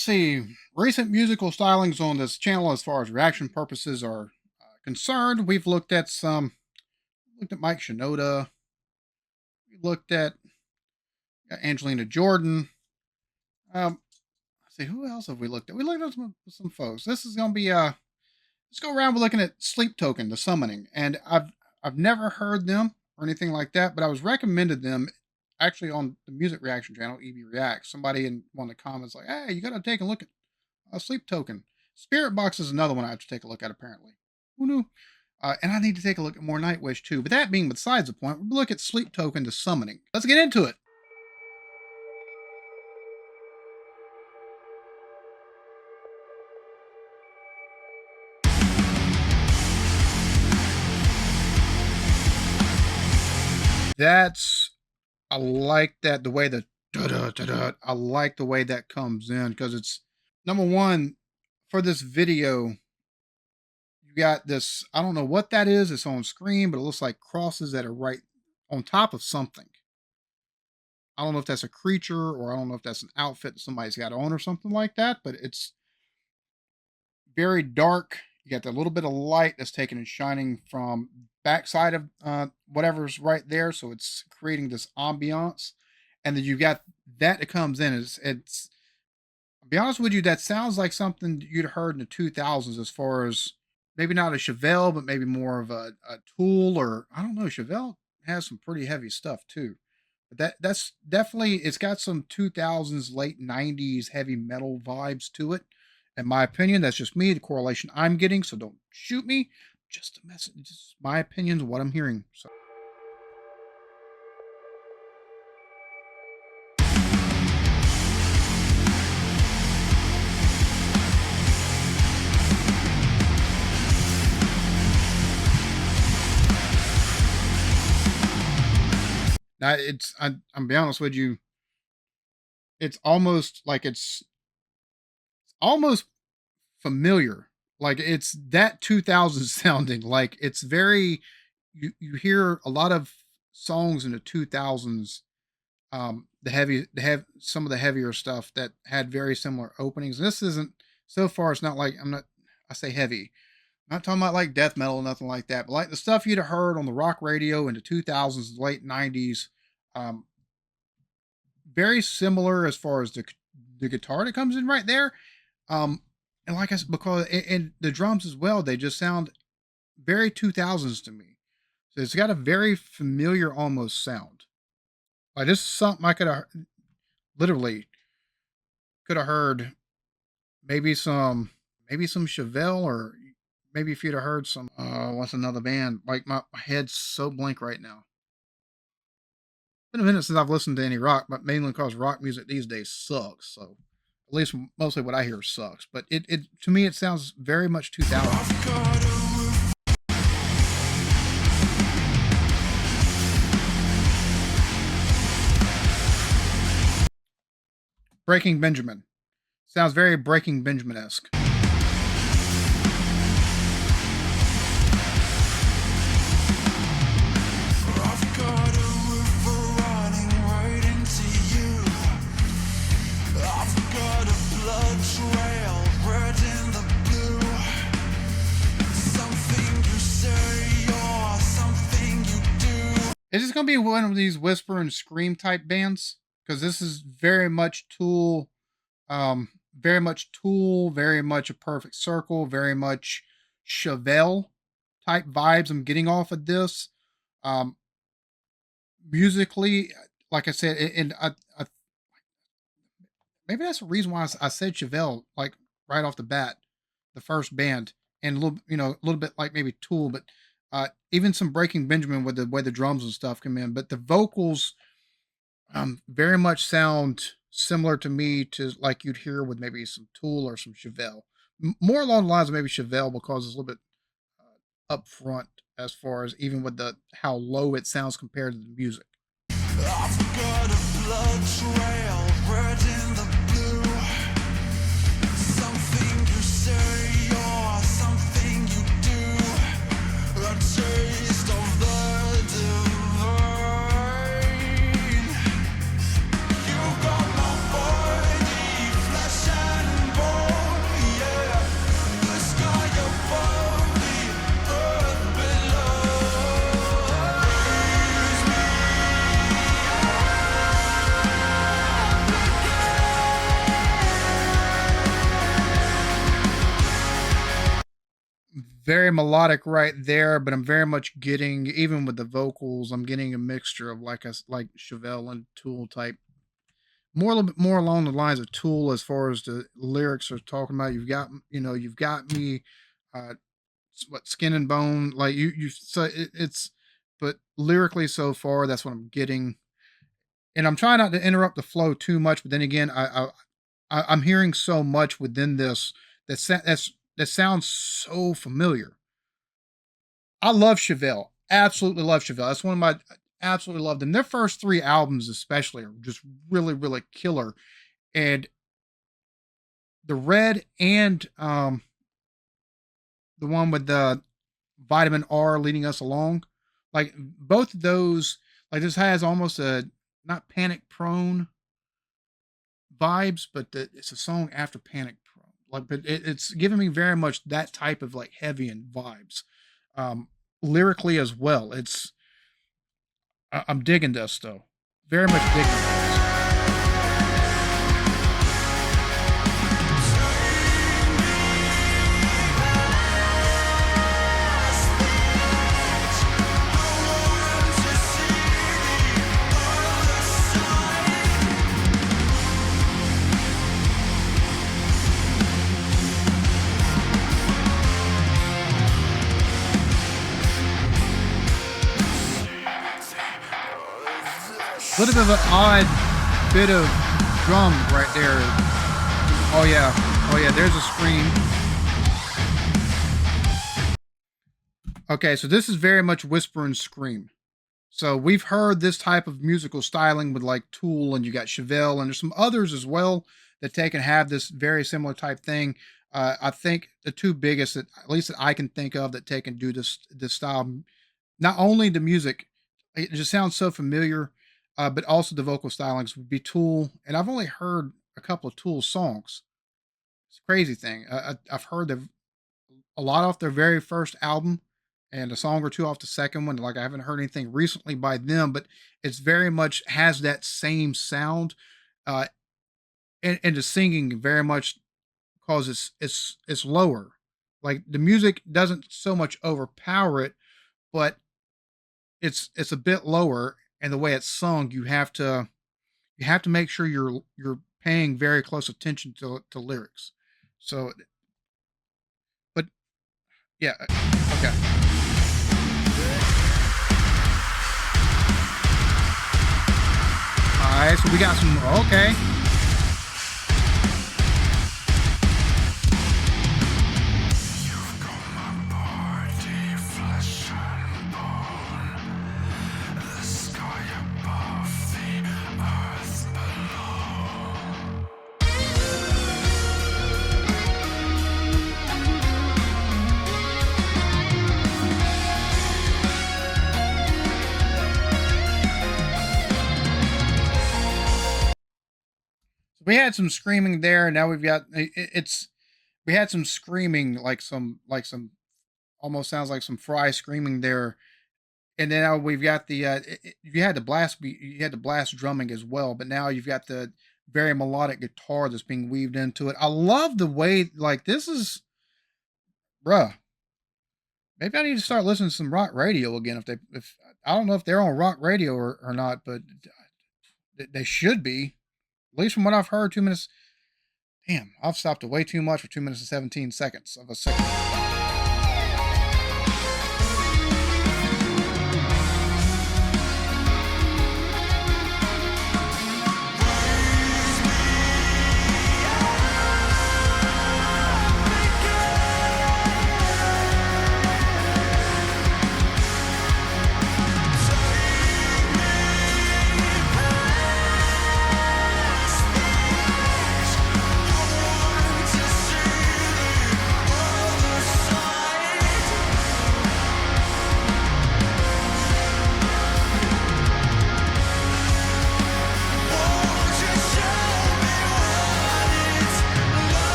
Let's see. Recent musical stylings on this channel, as far as reaction purposes are concerned, we've looked at Mike Shinoda, we looked at Angelina Jordan. Let's see, who else have we looked at? We looked at some folks. This is going to be let's go around. We're looking at Sleep Token, the Summoning, and I've never heard them or anything like that, but I was recommended them actually on the music reaction channel, EB Reacts. Somebody in one of the comments like, "Hey, you got to take a look at Sleep Token." Spirit Box is another one I have to take a look at. Apparently, who knew? And I need to take a look at more Nightwish too. But that being besides the point, we'll look at Sleep Token, the Summoning. Let's get into it. That's I like that the way the da da da da. I like the way that comes in because it's number one for this video. You got this. I don't know what that is. It's on screen, but it looks like crosses that are right on top of something. I don't know if that's a creature or I don't know if that's an outfit that somebody's got on or something like that, but it's very dark. You got that little bit of light that's taken and shining from backside of whatever's right there, so it's creating this ambiance. And then you got that comes in. It's I'll be honest with you, that sounds like something you'd heard in the 2000s, as far as maybe not a Chevelle, but maybe more of a Tool, or I don't know. Chevelle has some pretty heavy stuff too. But that's definitely, it's got some 2000s, late 90s heavy metal vibes to it. In my opinion, that's just me, the correlation I'm getting, so don't shoot me. Just a message, just my opinions of what I'm hearing. So now I'm be honest with you, it's almost like it's almost familiar. Like it's that 2000s sounding. Like it's very, you hear a lot of songs in the 2000s, the have some of the heavier stuff that had very similar openings. And this isn't, so far it's not like, I say heavy. I'm not talking about like death metal or nothing like that, but like the stuff you'd have heard on the rock radio in the 2000s, late 90s. Um, Very similar as far as the guitar that comes in right there. And like I said, because and the drums as well, they just sound very 2000s to me. So it's got a very familiar almost sound. Like this is something I could have literally could have heard, maybe some Chevelle, or maybe if you'd have heard some what's another band. Like my head's so blank right now. It's been a minute since I've listened to any rock, but mainly because rock music these days sucks. So at least mostly what I hear sucks. But it to me it sounds very much 2000. Breaking Benjamin sounds very Breaking Benjamin esque. Is this going to be one of these whisper and scream type bands? Because this is very much Tool, very much Tool, very much a Perfect Circle, very much Chevelle type vibes I'm getting off of this. Um, Musically, like I said, and maybe that's the reason why I said Chevelle, like right off the bat, the first band, and a little bit like maybe Tool, but even some Breaking Benjamin with the way the drums and stuff come in. But the vocals very much sound similar to me to like you'd hear with maybe some Tool or some Chevelle. More along the lines of maybe Chevelle, because it's a little bit upfront as far as even with the how low it sounds compared to the music. I've got a blood trail red in the blue. Something you say or something you do. A taste of the divine. You got my body, flesh and very melodic right there, but I'm very much getting, even with the vocals, I'm getting a mixture of like Chevelle and Tool type, more a little bit more along the lines of Tool as far as the lyrics are talking about. You've got me, uh, what Skin and Bone, like you. So it's, but lyrically so far, that's what I'm getting, and I'm trying not to interrupt the flow too much. But then again, I'm hearing so much within this that sounds so familiar. I love Chevelle. Absolutely love Chevelle. That's one of my absolutely love them. Their first three albums, especially, are just really, really killer. And the Red and the one with the Vitamin R leading us along, like both of those, like this has almost a not Panic Prone vibes, but it's a song after Panic Prone. Like, but it's giving me very much that type of like heavy and vibes. Um, Lyrically as well. I'm digging this though. Very much digging this. A little bit of an odd bit of drum right there. Oh yeah. Oh yeah, there's a scream. Okay, so this is very much whisper and scream. So we've heard this type of musical styling with like Tool, and you got Chevelle, and there's some others as well that take and have this very similar type thing. I think the two biggest, that at least that I can think of, that take and do this style, not only the music, it just sounds so familiar, but also the vocal stylings would be Tool, and I've only heard a couple of Tool songs. It's a crazy thing. I've heard a lot off their very first album and a song or two off the second one. Like I haven't heard anything recently by them, but it's very much has that same sound. Uh, and the singing very much cause it's lower. Like the music doesn't so much overpower it, but it's a bit lower. And the way it's sung, you have to make sure you're paying very close attention to lyrics. So, but yeah, okay. All right, so we got some. Okay, so we had some screaming there, and now we've got it's. We had some screaming, like some almost sounds like some Fry screaming there, and then now we've got you had the blast beat, you had the blast drumming as well, but now you've got the very melodic guitar that's being weaved into it. I love the way, like, this is, bruh. Maybe I need to start listening to some rock radio again. If I don't know if they're on rock radio or not, but they should be. At least from what I've heard, 2 minutes. Damn, I've stopped it way too much for 2 minutes and 17 seconds of a second.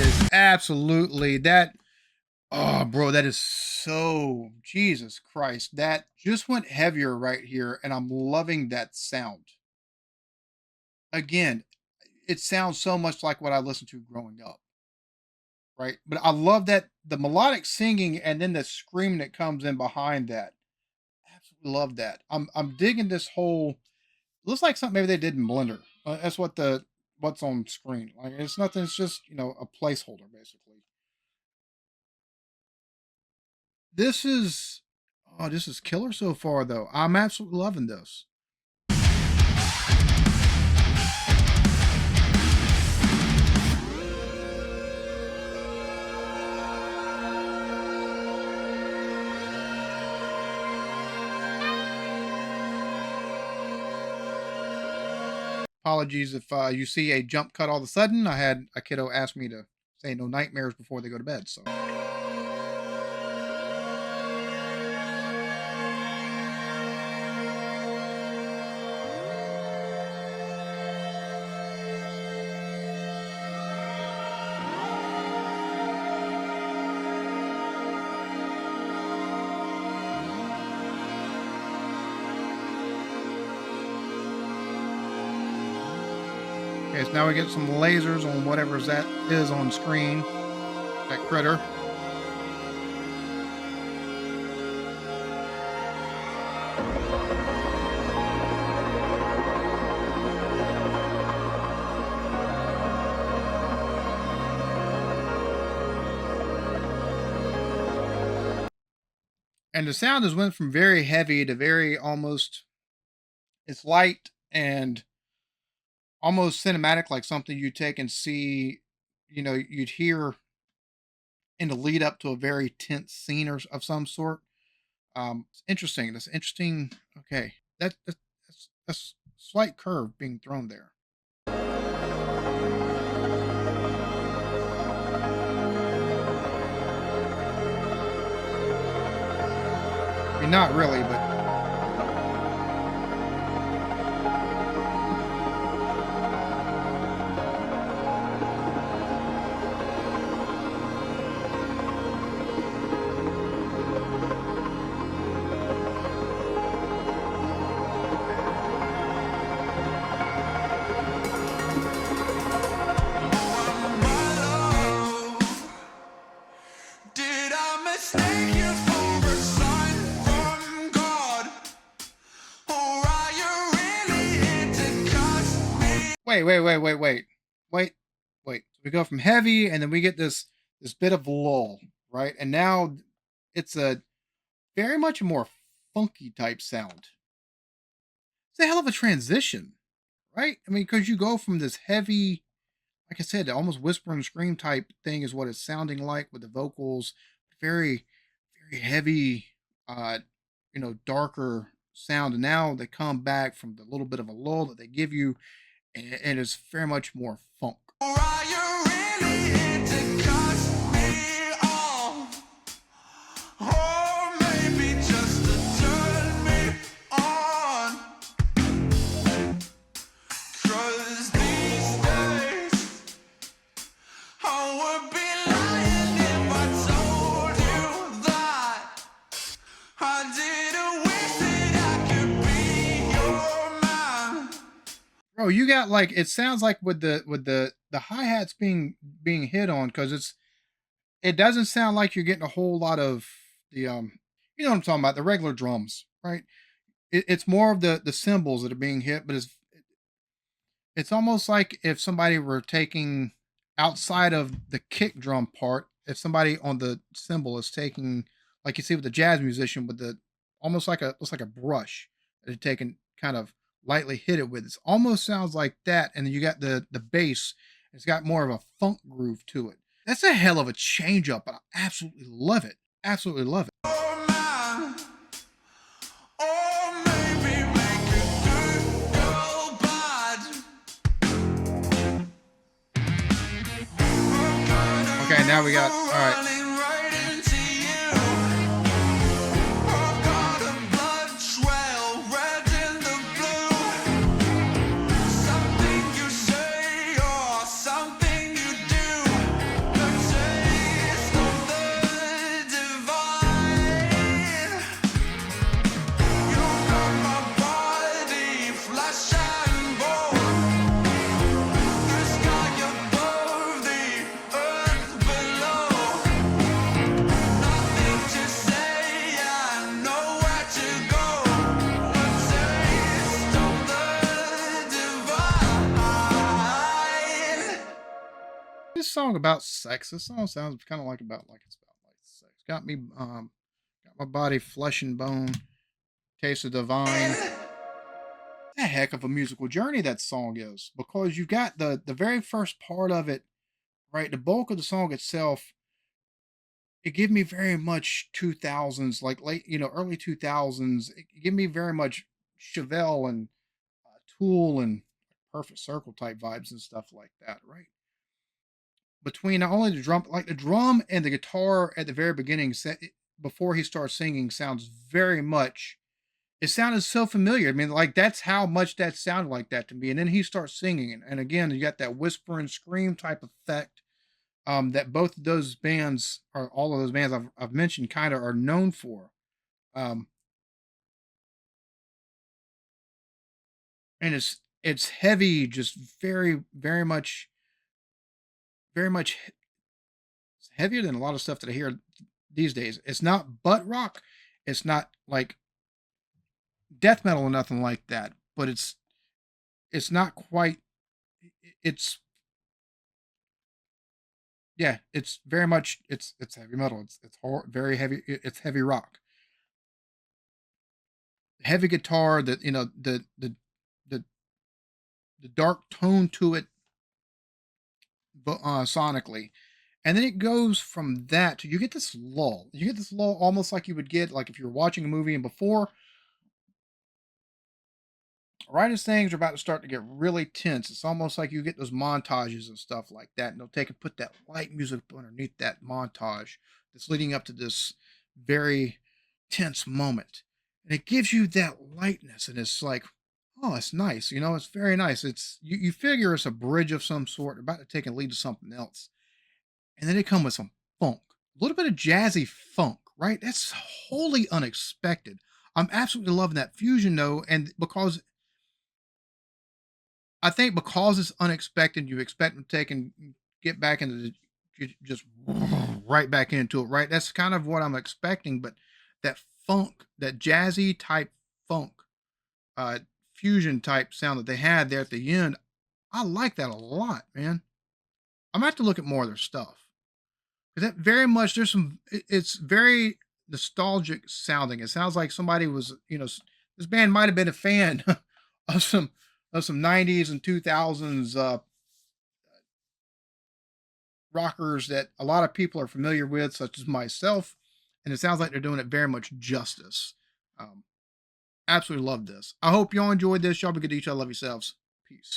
is absolutely that. Oh, bro, that is so Jesus Christ. That just went heavier right here, and I'm loving that sound. Again, it sounds so much like what I listened to growing up, right? But I love that the melodic singing and then the scream that comes in behind that. Absolutely love that. I'm digging this whole. Looks like something maybe they did in Blender. That's what the what's on screen. Like it's nothing. It's just a placeholder basically. This is this is killer so far though. I'm absolutely loving this. Apologies if you see a jump cut all of a sudden. I had a kiddo ask me to say no nightmares before they go to bed. So. Okay, so now we get some lasers on whatever that is on screen. That critter. And the sound has went from very heavy to very almost, it's light and almost cinematic, like something you take and see, you'd hear in the lead up to a very tense scene or of some sort. It's interesting. That's interesting. Okay, that's slight curve being thrown there. I mean, not really, but wait. So we go from heavy, and then we get this bit of lull, right? And now it's a very much a more funky type sound. It's a hell of a transition, right? I mean, because you go from this heavy, like I said, almost whisper and scream type thing is what it's sounding like with the vocals, very, very heavy, darker sound. And now they come back from the little bit of a lull that they give you, and it's very much more funk. Bro, you got like it sounds like with the hi-hats being hit on, because it doesn't sound like you're getting a whole lot of the you know what I'm talking about, the regular drums, right? It's more of the cymbals that are being hit, but it's almost like if somebody were taking outside of the kick drum part, if somebody on the cymbal is taking, like you see with the jazz musician, with the almost like looks like a brush that they're taking kind of lightly hit it with. It almost sounds like that, and then you got the bass. It's got more of a funk groove to it. That's a hell of a change up, and I absolutely love it. Absolutely love it. Okay, now we got, all right. song about sex. This song sounds kind of like it's about like sex. Got me got my body flesh and bone, taste of divine. A heck of a musical journey that song is, because you got the very first part of it, right? The bulk of the song itself, it give me very much 2000s, like late, early 2000s. It give me very much Chevelle and Tool and Perfect Circle type vibes and stuff like that, right? Between not only the drum, like the drum and the guitar at the very beginning, before he starts singing, sounds very much. It sounded so familiar. I mean, like that's how much that sounded like that to me. And then he starts singing, and again, you got that whisper and scream type effect, that both of those bands, or all of those bands I've mentioned, kind of are known for. Um, and it's heavy, just very much, very much it's heavier than a lot of stuff that I hear these days. It's not butt rock. It's not like death metal or nothing like that. But it's not quite. It's yeah. It's very much. It's heavy metal. Very heavy. It's heavy rock. Heavy guitar. That the the dark tone to it, sonically. And then it goes from that to, you get this lull. You get this lull almost like you would get like if you were watching a movie, and before, right as things are about to start to get really tense, it's almost like you get those montages and stuff like that. And they'll take and put that light music underneath that montage that's leading up to this very tense moment. And it gives you that lightness. And it's like, oh, it's nice. It's very nice. You figure it's a bridge of some sort about to take and lead to something else. And then they come with some funk, a little bit of jazzy funk, right? That's wholly unexpected. I'm absolutely loving that fusion though, and because I think because it's unexpected, you expect them to take and get back into just right back into it, right? That's kind of what I'm expecting, but that funk, that jazzy type funk, uh, fusion type sound that they had there at the end, I like that a lot, man. I'm gonna have to look at more of their stuff. 'Cause that very much there's some it's very nostalgic sounding. It sounds like somebody was, this band might have been a fan of some 90s and 2000s rockers that a lot of people are familiar with, such as myself, and it sounds like they're doing it very much justice. Um, Absolutely love this. I hope y'all enjoyed this. Y'all be good to each other. Love yourselves. Peace.